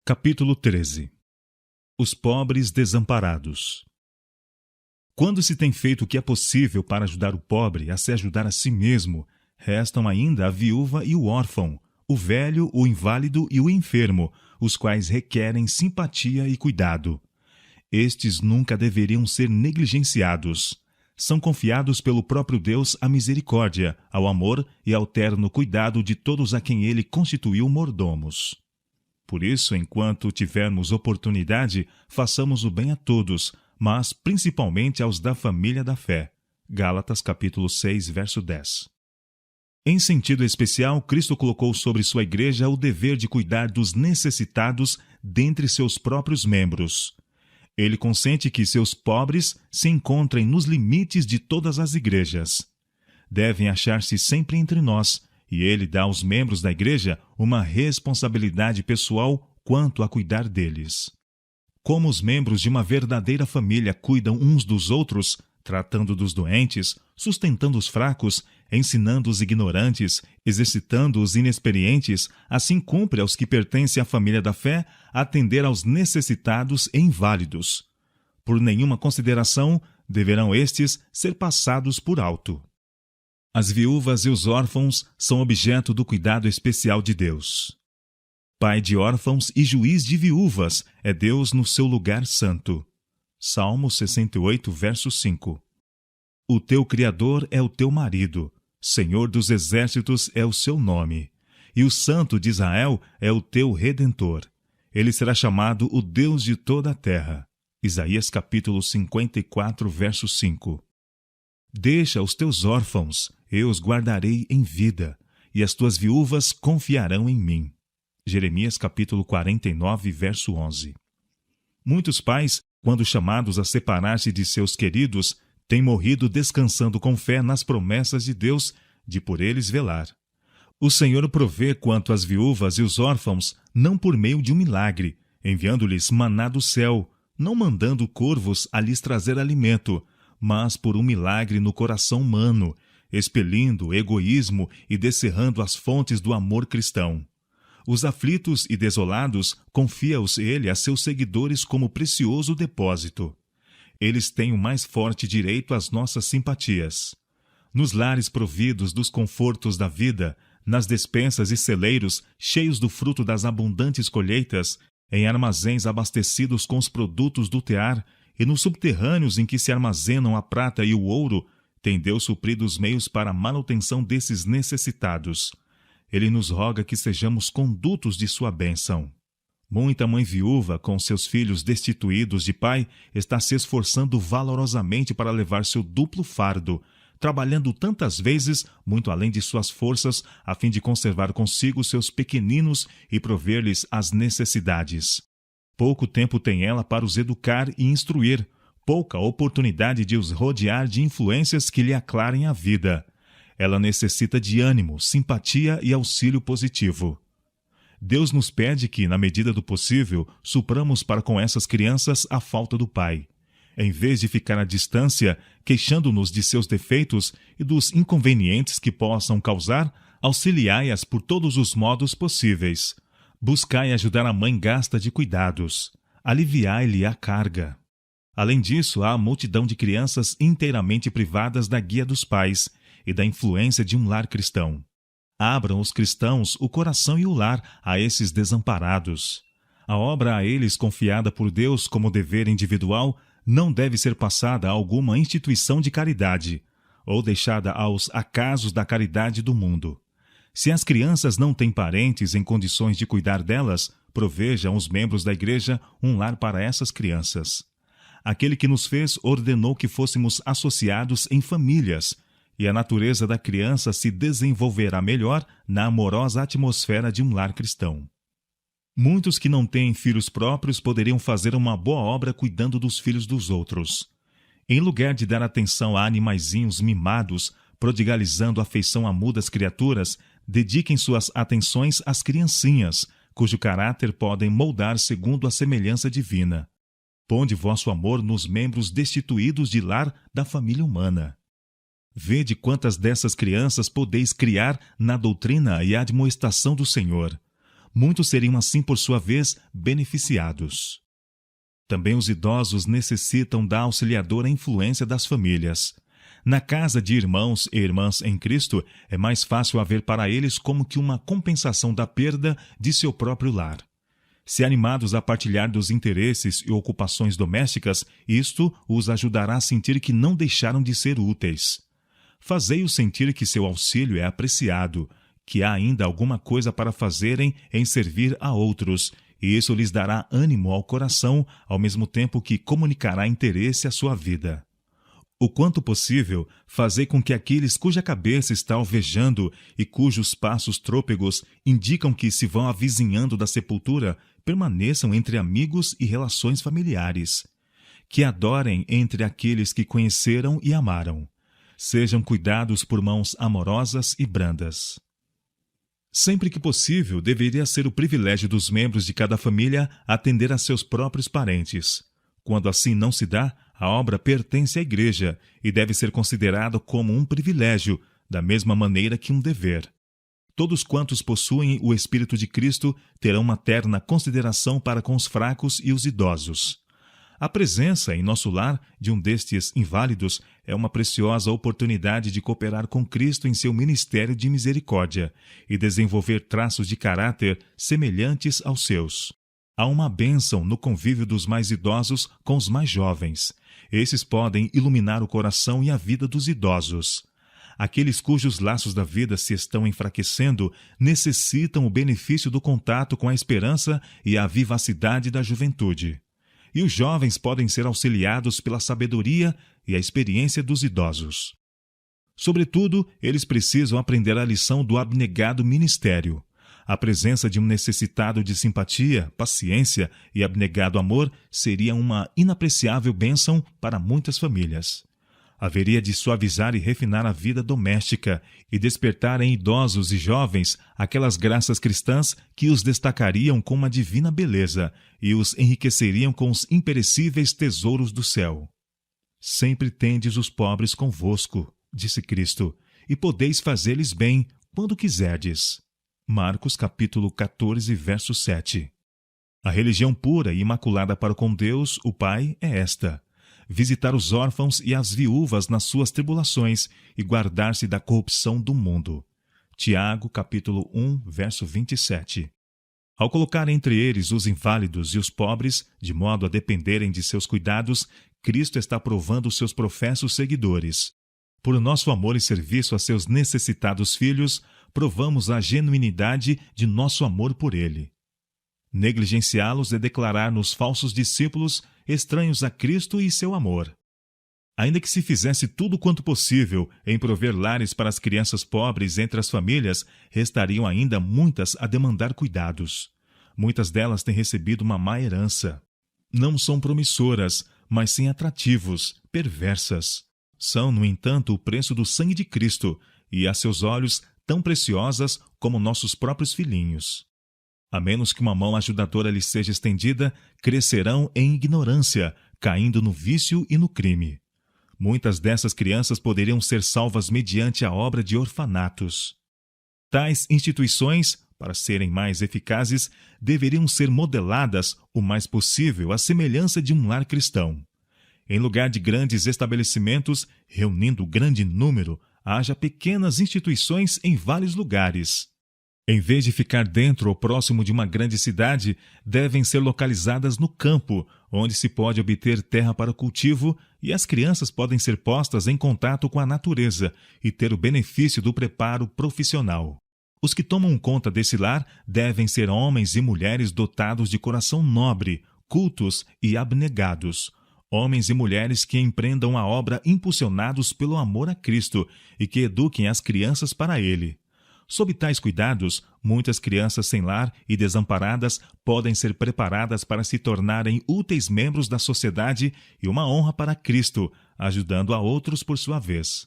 Capítulo 13. Os pobres desamparados. Quando se tem feito o que é possível para ajudar o pobre a se ajudar a si mesmo, restam ainda a viúva e o órfão, o velho, o inválido e o enfermo, os quais requerem simpatia e cuidado. Estes nunca deveriam ser negligenciados. São confiados pelo próprio Deus à misericórdia, ao amor e ao terno cuidado de todos a quem ele constituiu mordomos. Por isso, enquanto tivermos oportunidade, façamos o bem a todos, mas principalmente aos da família da fé. Gálatas capítulo 6, verso 10. Em sentido especial, Cristo colocou sobre sua igreja o dever de cuidar dos necessitados dentre seus próprios membros. Ele consente que seus pobres se encontrem nos limites de todas as igrejas. Devem achar-se sempre entre nós, e ele dá aos membros da igreja uma responsabilidade pessoal quanto a cuidar deles. Como os membros de uma verdadeira família cuidam uns dos outros, tratando dos doentes, sustentando os fracos, ensinando os ignorantes, exercitando os inexperientes, assim cumpre aos que pertencem à família da fé atender aos necessitados e inválidos. Por nenhuma consideração deverão estes ser passados por alto. As viúvas e os órfãos são objeto do cuidado especial de Deus. Pai de órfãos e juiz de viúvas é Deus no seu lugar santo. Salmo 68, verso 5. O teu Criador é o teu marido, Senhor dos exércitos é o seu nome, e o Santo de Israel é o teu Redentor. Ele será chamado o Deus de toda a terra. Isaías capítulo 54, verso 5. Deixa os teus órfãos, eu os guardarei em vida, e as tuas viúvas confiarão em mim. Jeremias capítulo 49, verso 11. Muitos pais, quando chamados a separar-se de seus queridos, têm morrido descansando com fé nas promessas de Deus de por eles velar. O Senhor provê quanto às viúvas e os órfãos, não por meio de um milagre, enviando-lhes maná do céu, não mandando corvos a lhes trazer alimento, mas por um milagre no coração humano, expelindo o egoísmo e descerrando as fontes do amor cristão. Os aflitos e desolados confia-os ele a seus seguidores como precioso depósito. Eles têm o mais forte direito às nossas simpatias. Nos lares providos dos confortos da vida, nas despensas e celeiros cheios do fruto das abundantes colheitas, em armazéns abastecidos com os produtos do tear e nos subterrâneos em que se armazenam a prata e o ouro, tem Deus suprido os meios para a manutenção desses necessitados. Ele nos roga que sejamos condutos de sua bênção. Muita mãe viúva, com seus filhos destituídos de pai, está se esforçando valorosamente para levar seu duplo fardo, trabalhando tantas vezes, muito além de suas forças, a fim de conservar consigo seus pequeninos e prover-lhes as necessidades. Pouco tempo tem ela para os educar e instruir, pouca oportunidade de os rodear de influências que lhe aclarem a vida. Ela necessita de ânimo, simpatia e auxílio positivo. Deus nos pede que, na medida do possível, supramos para com essas crianças a falta do pai. Em vez de ficar à distância, queixando-nos de seus defeitos e dos inconvenientes que possam causar, auxiliai-as por todos os modos possíveis. Buscai ajudar a mãe gasta de cuidados. Aliviai-lhe a carga. Além disso, há a multidão de crianças inteiramente privadas da guia dos pais e da influência de um lar cristão. Abram os cristãos o coração e o lar a esses desamparados. A obra a eles confiada por Deus como dever individual não deve ser passada a alguma instituição de caridade, ou deixada aos acasos da caridade do mundo. Se as crianças não têm parentes em condições de cuidar delas, provejam os membros da igreja um lar para essas crianças. Aquele que nos fez ordenou que fôssemos associados em famílias, e a natureza da criança se desenvolverá melhor na amorosa atmosfera de um lar cristão. Muitos que não têm filhos próprios poderiam fazer uma boa obra cuidando dos filhos dos outros. Em lugar de dar atenção a animaizinhos mimados, prodigalizando afeição a mudas criaturas, dediquem suas atenções às criancinhas, cujo caráter podem moldar segundo a semelhança divina. Ponde vosso amor nos membros destituídos de lar da família humana. Vede quantas dessas crianças podeis criar na doutrina e admoestação do Senhor. muitos seriam assim, por sua vez, beneficiados. Também os idosos necessitam da auxiliadora influência das famílias. Na casa de irmãos e irmãs em Cristo, é mais fácil haver para eles como que uma compensação da perda de seu próprio lar. Se animados a partilhar dos interesses e ocupações domésticas, isto os ajudará a sentir que não deixaram de ser úteis. Fazei-os sentir que seu auxílio é apreciado, que há ainda alguma coisa para fazerem em servir a outros, e isso lhes dará ânimo ao coração, ao mesmo tempo que comunicará interesse à sua vida. O quanto possível, fazei com que aqueles cuja cabeça está alvejando e cujos passos trôpegos indicam que se vão avizinhando da sepultura, permaneçam entre amigos e relações familiares. Que adorem entre aqueles que conheceram e amaram. Sejam cuidados por mãos amorosas e brandas. Sempre que possível, deveria ser o privilégio dos membros de cada família atender a seus próprios parentes. Quando assim não se dá, a obra pertence à Igreja e deve ser considerada como um privilégio, da mesma maneira que um dever. Todos quantos possuem o Espírito de Cristo terão materna consideração para com os fracos e os idosos. A presença em nosso lar de um destes inválidos é uma preciosa oportunidade de cooperar com Cristo em seu ministério de misericórdia e desenvolver traços de caráter semelhantes aos seus. Há uma bênção no convívio dos mais idosos com os mais jovens. Esses podem iluminar o coração e a vida dos idosos. Aqueles cujos laços da vida se estão enfraquecendo necessitam o benefício do contato com a esperança e a vivacidade da juventude. E os jovens podem ser auxiliados pela sabedoria e a experiência dos idosos. Sobretudo, eles precisam aprender a lição do abnegado ministério. A presença de um necessitado de simpatia, paciência e abnegado amor seria uma inapreciável bênção para muitas famílias. Haveria de suavizar e refinar a vida doméstica e despertar em idosos e jovens aquelas graças cristãs que os destacariam com uma divina beleza e os enriqueceriam com os imperecíveis tesouros do céu. Sempre tendes os pobres convosco, disse Cristo, e podeis fazer-lhes bem quando quiserdes. Marcos capítulo 14, verso 7. A religião pura e imaculada para com Deus, o Pai, é esta: visitar os órfãos e as viúvas nas suas tribulações e guardar-se da corrupção do mundo. Tiago, capítulo 1, verso 27. Ao colocar entre eles os inválidos e os pobres, de modo a dependerem de seus cuidados, Cristo está provando seus professos seguidores. Por nosso amor e serviço a seus necessitados filhos, provamos a genuinidade de nosso amor por ele. Negligenciá-los é declarar-nos falsos discípulos, estranhos a Cristo e seu amor. Ainda que se fizesse tudo quanto possível em prover lares para as crianças pobres entre as famílias, restariam ainda muitas a demandar cuidados. Muitas delas têm recebido uma má herança. Não são promissoras, mas sim atrativos, perversas. São, no entanto, o preço do sangue de Cristo e, a seus olhos, tão preciosas como nossos próprios filhinhos. A menos que uma mão ajudadora lhes seja estendida, crescerão em ignorância, caindo no vício e no crime. Muitas dessas crianças poderiam ser salvas mediante a obra de orfanatos. Tais instituições, para serem mais eficazes, deveriam ser modeladas o mais possível à semelhança de um lar cristão. Em lugar de grandes estabelecimentos, reunindo grande número, haja pequenas instituições em vários lugares. Em vez de ficar dentro ou próximo de uma grande cidade, devem ser localizadas no campo, onde se pode obter terra para o cultivo e as crianças podem ser postas em contato com a natureza e ter o benefício do preparo profissional. Os que tomam conta desse lar devem ser homens e mulheres dotados de coração nobre, cultos e abnegados. Homens e mulheres que empreendam a obra impulsionados pelo amor a Cristo e que eduquem as crianças para ele. Sob tais cuidados, muitas crianças sem lar e desamparadas podem ser preparadas para se tornarem úteis membros da sociedade e uma honra para Cristo, ajudando a outros por sua vez.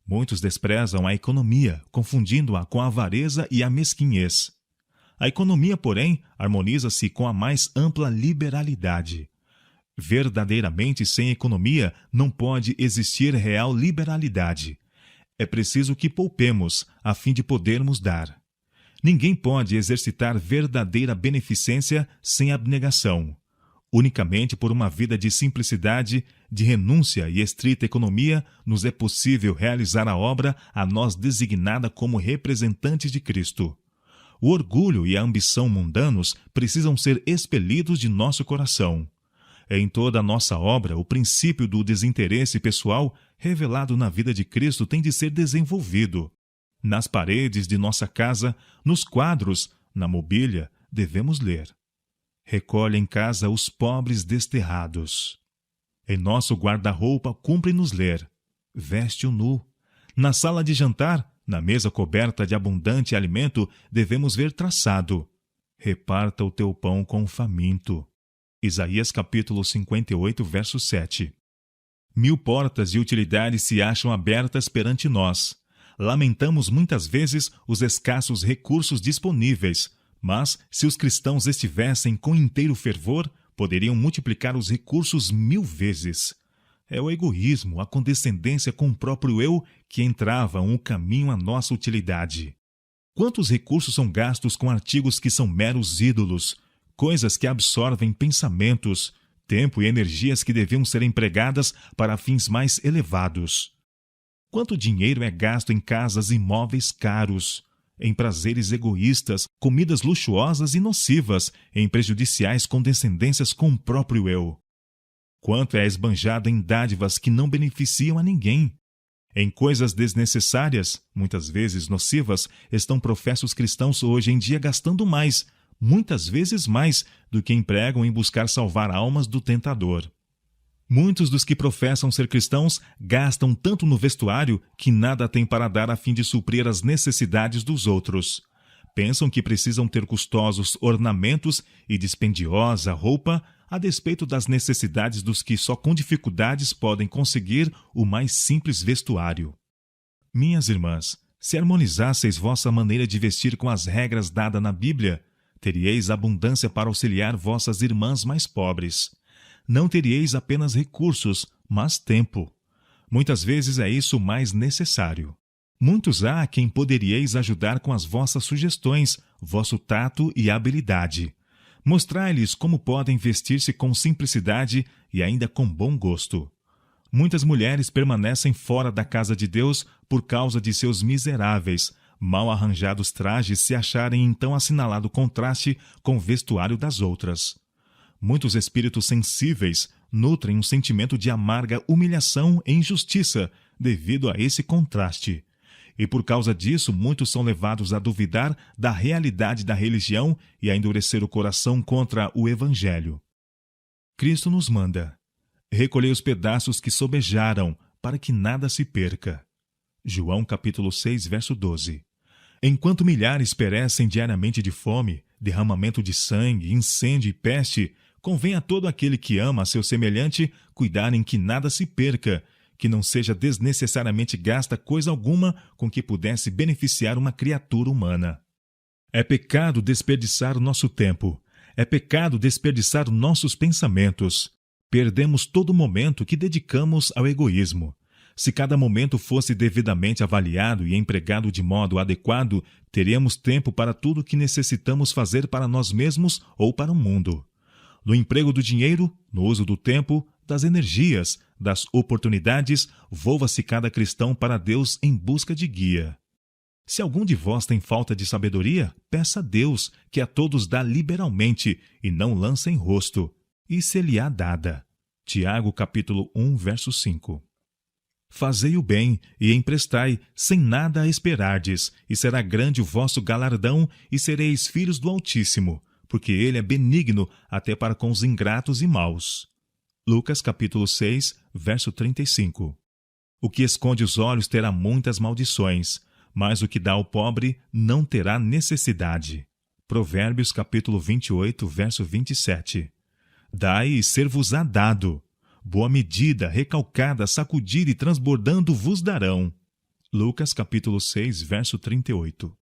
Muitos desprezam a economia, confundindo-a com a avareza e a mesquinhez. A economia, porém, harmoniza-se com a mais ampla liberalidade. Verdadeiramente, sem economia, não pode existir real liberalidade. É preciso que poupemos, a fim de podermos dar. Ninguém pode exercitar verdadeira beneficência sem abnegação. Unicamente por uma vida de simplicidade, de renúncia e estrita economia, nos é possível realizar a obra a nós designada como representantes de Cristo. O orgulho e a ambição mundanos precisam ser expelidos de nosso coração. Em toda a nossa obra, o princípio do desinteresse pessoal revelado na vida de Cristo tem de ser desenvolvido. Nas paredes de nossa casa, nos quadros, na mobília, devemos ler: recolhe em casa os pobres desterrados. Em nosso guarda-roupa, cumpre-nos ler: veste-o nu. Na sala de jantar, na mesa coberta de abundante alimento, devemos ver traçado: reparta o teu pão com o faminto. Isaías capítulo 58, verso 7. 1000 portas de utilidade se acham abertas perante nós. Lamentamos muitas vezes os escassos recursos disponíveis, mas, se os cristãos estivessem com inteiro fervor, poderiam multiplicar os recursos 1000 vezes. É o egoísmo, a condescendência com o próprio eu que entravam o caminho à nossa utilidade. Quantos recursos são gastos com artigos que são meros ídolos, coisas que absorvem pensamentos, tempo e energias que deviam ser empregadas para fins mais elevados? Quanto dinheiro é gasto em casas e móveis caros, em prazeres egoístas, comidas luxuosas e nocivas, em prejudiciais condescendências com o próprio eu? Quanto é esbanjado em dádivas que não beneficiam a ninguém? Em coisas desnecessárias, muitas vezes nocivas, estão professos cristãos hoje em dia gastando mais, muitas vezes mais, do que empregam em buscar salvar almas do tentador. Muitos dos que professam ser cristãos gastam tanto no vestuário que nada têm para dar a fim de suprir as necessidades dos outros. Pensam que precisam ter custosos ornamentos e dispendiosa roupa a despeito das necessidades dos que só com dificuldades podem conseguir o mais simples vestuário. Minhas irmãs, se harmonizasseis vossa maneira de vestir com as regras dadas na Bíblia, teríeis abundância para auxiliar vossas irmãs mais pobres. Não teríeis apenas recursos, mas tempo. Muitas vezes é isso o mais necessário. Muitos há a quem poderíeis ajudar com as vossas sugestões, vosso tato e habilidade. Mostrai-lhes como podem vestir-se com simplicidade e ainda com bom gosto. Muitas mulheres permanecem fora da casa de Deus por causa de seus miseráveis, mal arranjados trajes se acharem então assinalado contraste com o vestuário das outras. Muitos espíritos sensíveis nutrem um sentimento de amarga humilhação e injustiça devido a esse contraste. E por causa disso, muitos são levados a duvidar da realidade da religião e a endurecer o coração contra o Evangelho. Cristo nos manda: recolhei os pedaços que sobejaram, para que nada se perca. João capítulo 6, verso 12. Enquanto milhares perecem diariamente de fome, derramamento de sangue, incêndio e peste, convém a todo aquele que ama a seu semelhante cuidar em que nada se perca, que não seja desnecessariamente gasta coisa alguma com que pudesse beneficiar uma criatura humana. É pecado desperdiçar o nosso tempo. É pecado desperdiçar nossos pensamentos. Perdemos todo momento que dedicamos ao egoísmo. Se cada momento fosse devidamente avaliado e empregado de modo adequado, teríamos tempo para tudo o que necessitamos fazer para nós mesmos ou para o mundo. No emprego do dinheiro, no uso do tempo, das energias, das oportunidades, volva-se cada cristão para Deus em busca de guia. Se algum de vós tem falta de sabedoria, peça a Deus, que a todos dá liberalmente, e não lança em rosto, e se-lhe-á dada. Tiago capítulo 1, verso 5. Fazei o bem e emprestai, sem nada a esperardes, e será grande o vosso galardão, e sereis filhos do Altíssimo, porque ele é benigno até para com os ingratos e maus. Lucas capítulo 6, verso 35. O que esconde os olhos terá muitas maldições, mas o que dá ao pobre não terá necessidade. Provérbios capítulo 28, verso 27. Dai e ser-vos-á dado. Boa medida, recalcada, sacudida e transbordando vos darão. Lucas capítulo 6, verso 38.